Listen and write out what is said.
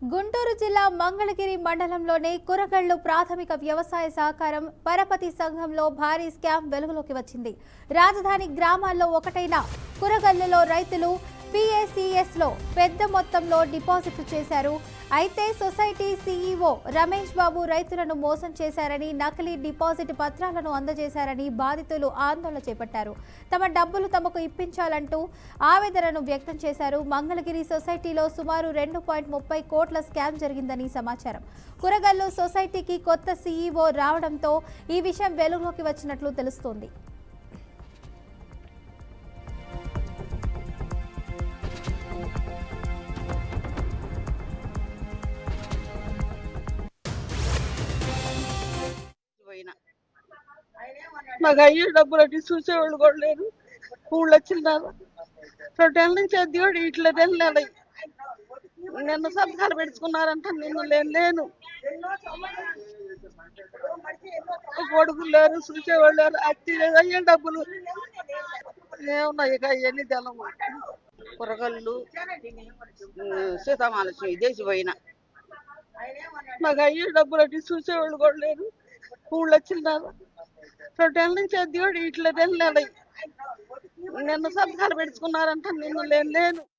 గుంటూరు జిల్లా మంగళగిరి మండలంలోని కురగళ్లు ప్రాథమిక వ్యవసాయ సహకారం పరపతి సంఘంలో భారీ స్కామ్ వెలుగులోకి వచ్చింది. రాజధాని గ్రామాల్లో ఒకటైన కురగళ్లలో రైతులు PACS లో పెద్ద మొత్తంలో డిపాజిట్లు చేశారు. అయితే సొసైటీ CEO రమేష్ బాబు రైతులను మోసం చేశారని, నకిలీ డిపాజిట్ పత్రాలను అందజేశారని బాధితులు ఆందోళన చేపట్టారు. తమ డబ్బులు తమకు ఇప్పించాలంటూ ఆవేదనను వ్యక్తం చేశారు. మంగళగిరి సొసైటీలో సుమారు 2.30 కోట్ల స్కామ్ జరిగిందని సమాచారం. కురగల్లు సొసైటీకి కొత్త CEO రావడంతో ఈ విషయం వెలుగులోకి వచ్చినట్లు తెలుస్తోంది. మాకు అయ్యే డబ్బులు అట్టి చూసేవాళ్ళు కూడా లేరు. ఊళ్ళో వచ్చిన్నారు 2 ఏళ్ళ నుంచి అది కూడా ఇట్లా నెలలు నిన్న సంతకాలు పెట్టుకున్నారంట. నిన్ను లేను కొడుకులు లేరు, చూసేవాళ్ళు లేరు. అట్టి అయ్యే డబ్బులు ఏమున్నాయి ఇక అవన్నీ తెలము. కూరగాయలు సీతామహాలక్ష్మి దేశపోయిన మాకు అయ్యే డబ్బులు అట్టి చూసేవాళ్ళు కూడా లేరు. ఊళ్ళో వచ్చిన్నారు 2 ఏళ్ళ నుంచి అది కూడా ఇట్లా నెలలు నిన్న సంతకాలు పెట్టుకున్నారంట. నిన్ను లేను